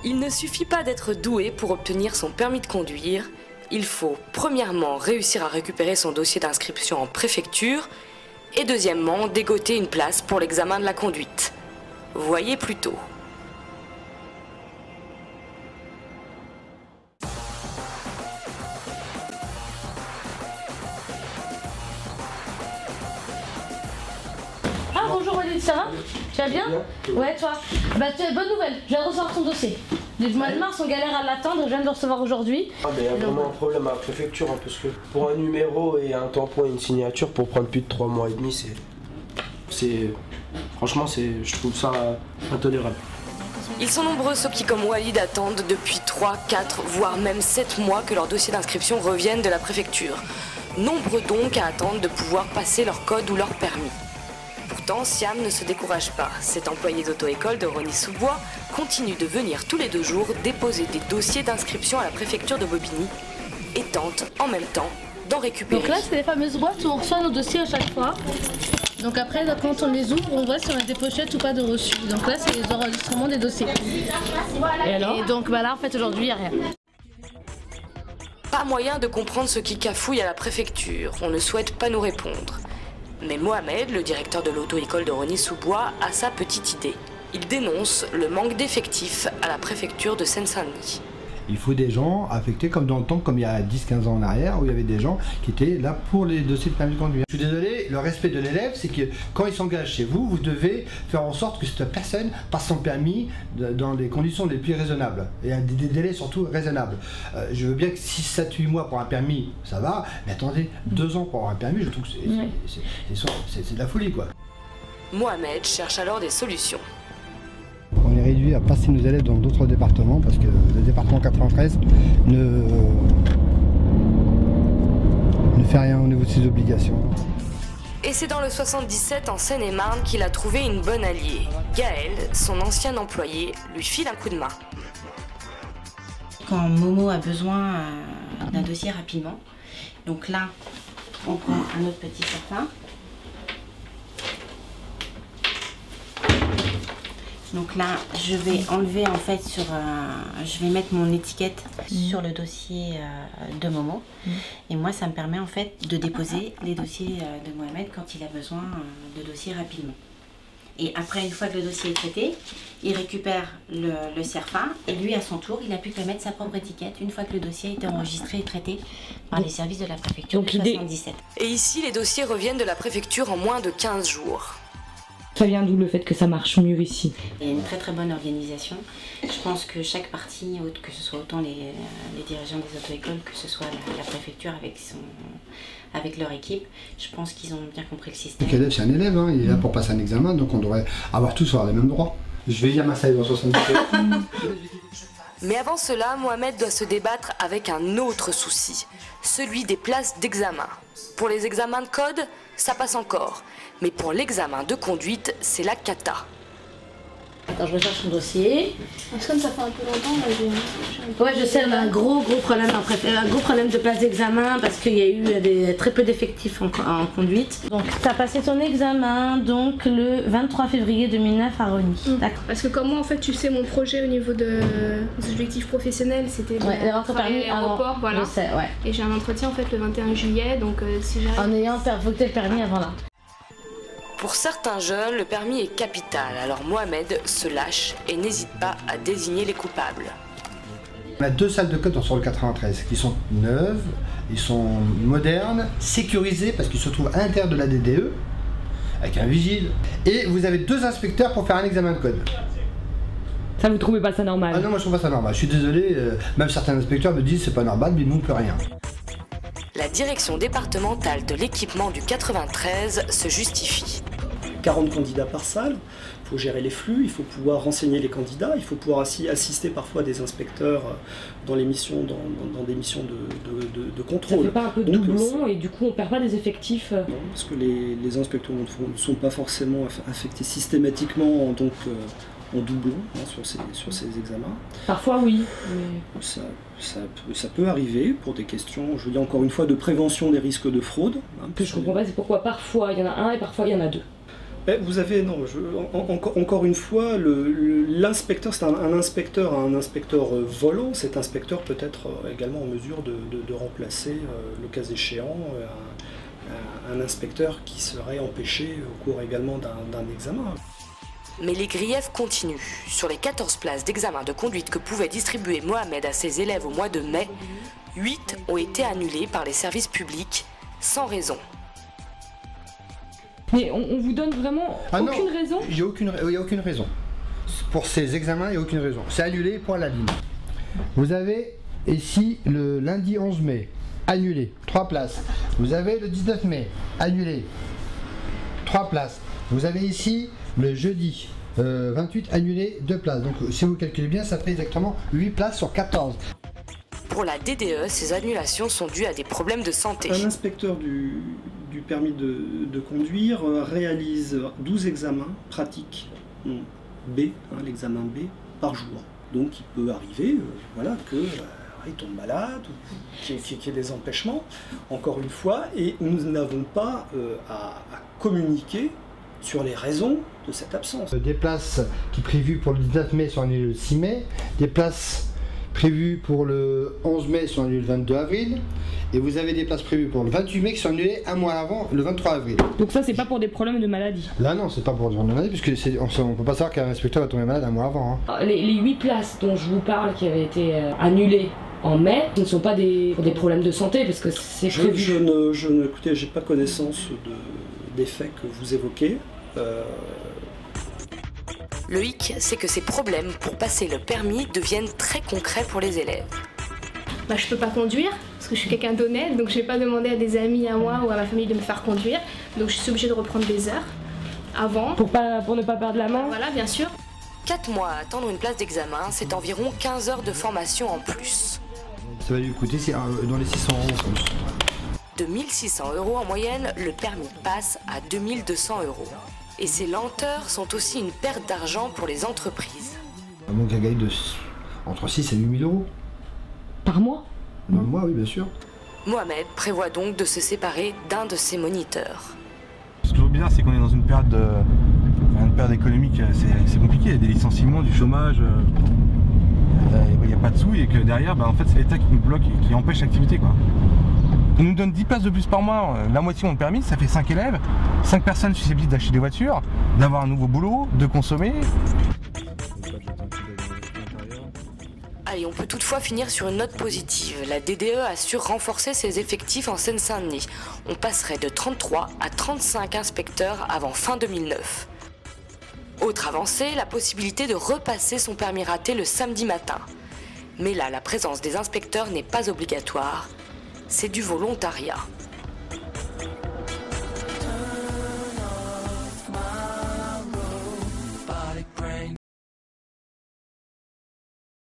Il ne suffit pas d'être doué pour obtenir son permis de conduire. Il faut premièrement réussir à récupérer son dossier d'inscription en préfecture et deuxièmement dégoter une place pour l'examen de la conduite. Voyez plutôt. Ah bonjour Walid, ça va? Tu vas bien? Ouais, toi? Bah tu as bonne nouvelle, je viens de recevoir ton dossier. Du mois de mars, on galère à l'attendre, je viens de le recevoir aujourd'hui. Ah mais il y a vraiment un problème à la préfecture, hein, parce que pour un numéro et un tampon et une signature, pour prendre plus de 3 mois et demi, franchement, je trouve ça intolérable. Ils sont nombreux ceux qui, comme Walid, attendent depuis 3, 4, voire même 7 mois que leur dossier d'inscription revienne de la préfecture. Nombreux donc à attendre de pouvoir passer leur code ou leur permis. Pourtant, Siam ne se décourage pas. Cet employé d'auto-école de Rosny-sous-Bois continue de venir tous les 2 jours déposer des dossiers d'inscription à la préfecture de Bobigny et tente en même temps d'en récupérer. Donc là, c'est les fameuses boîtes où on reçoit nos dossiers à chaque fois. Donc après, quand on les ouvre, on voit si on a des pochettes ou pas de reçu. Donc là, c'est les enregistrements des dossiers. Et alors? Et donc bah là, en fait, aujourd'hui, il n'y a rien. Pas moyen de comprendre ce qui cafouille à la préfecture. On ne souhaite pas nous répondre. Mais Mohamed, le directeur de l'auto-école de Rosny-sous-Bois, a sa petite idée. Il dénonce le manque d'effectifs à la préfecture de Seine-Saint-Denis. Il faut des gens affectés comme dans le temps, comme il y a 10-15 ans en arrière, où il y avait des gens qui étaient là pour les dossiers de permis de conduire. Je suis désolé, le respect de l'élève, c'est que quand il s'engage chez vous, vous devez faire en sorte que cette personne passe son permis dans des conditions les plus raisonnables, et à des délais surtout raisonnables. Je veux bien que 6, 7, 8 mois pour un permis, ça va, mais attendez, 2 ans pour avoir un permis, je trouve que c'est de la folie, quoi. Mohamed cherche alors des solutions. On est réduit à passer nos élèves dans d'autres départements parce que le département 93 ne fait rien au niveau de ses obligations. Et c'est dans le 77 en Seine-et-Marne qu'il a trouvé une bonne alliée. Gaël, son ancien employé, lui file un coup de main. Quand Momo a besoin d'un dossier rapidement, donc là, on prend un autre petit certain. Donc là, je vais enlever en fait je vais mettre mon étiquette sur le dossier de Momo. Et moi, ça me permet en fait de déposer les dossiers de Mohamed quand il a besoin de dossiers rapidement. Et après, une fois que le dossier est traité, il récupère le CERFA et lui, à son tour, il n'a plus qu'à mettre sa propre étiquette une fois que le dossier a été enregistré et traité par les services de la préfecture de 77. Et ici, les dossiers reviennent de la préfecture en moins de 15 jours. Ça vient d'où le fait que ça marche mieux ici? Il y a une très très bonne organisation. Je pense que chaque partie, que ce soit autant les dirigeants des auto-écoles, que ce soit la préfecture avec leur équipe, je pense qu'ils ont bien compris le système. L'élève, c'est un élève, hein, il est là pour passer un examen, donc on devrait avoir tous les mêmes droits. Je vais lire ma salle dans 77. Mais avant cela, Mohamed doit se débattre avec un autre souci, celui des places d'examen. Pour les examens de code, ça passe encore. Mais pour l'examen de conduite, c'est la cata. Attends, je recherche son dossier. Parce que ça fait un peu longtemps, là, Ouais, je sais, on a un gros problème, un gros problème de place d'examen parce qu'il y a eu très peu d'effectifs en conduite. Donc, tu as passé ton examen donc le 23 février 2009 à Rosny. D'accord. Parce que comme moi, en fait, tu sais, mon projet au niveau des objectifs professionnels, c'était d'avoir ton permis à l'aéroport, voilà. Je sais, ouais. Et j'ai un entretien en fait le 21 juillet, donc si j'arrive... En ayant voté le permis avant là. Pour certains jeunes, le permis est capital, alors Mohamed se lâche et n'hésite pas à désigner les coupables. On a 2 salles de code sur le 93 qui sont neuves, ils sont modernes, sécurisées parce qu'ils se trouvent à l'intérieur de la DDE, avec un vigile. Et vous avez 2 inspecteurs pour faire un examen de code. Ça, vous trouvez pas ça normal? Ah non, moi je trouve pas ça normal. Je suis désolé, même certains inspecteurs me disent c'est pas normal, mais nous on peut rien. La direction départementale de l'équipement du 93 se justifie. 40 candidats par salle, il faut gérer les flux, il faut pouvoir renseigner les candidats, il faut pouvoir assister parfois des inspecteurs dans des missions de contrôle. Ça fait pas un peu doublon et du coup on perd pas des effectifs? Non, parce que les inspecteurs ne sont pas forcément affectés systématiquement donc, en doublon sur ces examens. Parfois oui. Mais... Ça peut arriver pour des questions, je dis encore une fois, de prévention des risques de fraude. Ce que je comprends pas, c'est pourquoi parfois il y en a un et parfois il y en a 2. Vous avez, non, encore une fois, l'inspecteur, c'est un inspecteur volant. Cet inspecteur peut être également en mesure de remplacer, le cas échéant, un inspecteur qui serait empêché au cours également d'un examen. Mais les griefs continuent. Sur les 14 places d'examen de conduite que pouvait distribuer Mohamed à ses élèves au mois de mai, 8 ont été annulés par les services publics, sans raison. Mais on vous donne vraiment aucune raison? Il n'y a aucune raison. Pour ces examens, il n'y a aucune raison. C'est annulé pour la ligne. Vous avez ici le lundi 11 mai, annulé, 3 places. Vous avez le 19 mai, annulé, 3 places. Vous avez ici le jeudi 28, annulé, 2 places. Donc si vous calculez bien, ça fait exactement 8 places sur 14. Pour la DDE, ces annulations sont dues à des problèmes de santé. Un inspecteur du permis de conduire réalise 12 examens pratiques B, l'examen B, par jour. Donc il peut arriver qu'il tombe malade, ou qu'il y ait des empêchements, encore une fois, et nous n'avons pas à communiquer sur les raisons de cette absence. Des places qui prévues pour le 19 mai sont annulées le 6 mai, des places prévues pour le 11 mai sont annulées le 22 avril, et vous avez des places prévues pour le 28 mai qui sont annulées un mois avant, le 23 avril. Donc ça, c'est pas pour des problèmes de maladie? Là non, c'est pas pour des problèmes de maladie, puisque on peut pas savoir qu'un inspecteur va tomber malade un mois avant. Hein. Les 8 places dont je vous parle qui avaient été annulées en mai, ce ne sont pas pour des problèmes de santé, parce que c'est prévu. Écoutez, j'ai pas connaissance des faits que vous évoquez. Le hic, c'est que ces problèmes pour passer le permis deviennent très concrets pour les élèves. Je peux pas conduire, parce que je suis quelqu'un d'honnête, donc je vais pas demander à des amis à moi ou à ma famille de me faire conduire. Donc je suis obligée de reprendre des heures avant. Pour ne pas perdre la main? Voilà, bien sûr. 4 mois à attendre une place d'examen, c'est environ 15 heures de formation en plus. Ça va lui coûter dans les 600 €, je pense. De 1 600 € en moyenne, le permis passe à 2 200 €. Et ces lenteurs sont aussi une perte d'argent pour les entreprises. Donc un gagne entre 6 et 8 000 €. Par mois? Dans le mois, oui, bien sûr. Mohamed prévoit donc de se séparer d'un de ses moniteurs. Ce qui est bizarre, c'est qu'on est dans une période économique, c'est compliqué, il y a des licenciements, du chômage, il n'y a pas de sous, et que derrière, en fait, c'est l'État qui nous bloque et qui empêche l'activité, quoi. On nous donne 10 places de plus par mois, la moitié ont le permis, ça fait 5 élèves, 5 personnes susceptibles d'acheter des voitures, d'avoir un nouveau boulot, de consommer. Allez, on peut toutefois finir sur une note positive. La DDE assure renforcer ses effectifs en Seine-Saint-Denis. On passerait de 33 à 35 inspecteurs avant fin 2009. Autre avancée, la possibilité de repasser son permis raté le samedi matin. Mais là, la présence des inspecteurs n'est pas obligatoire. C'est du volontariat.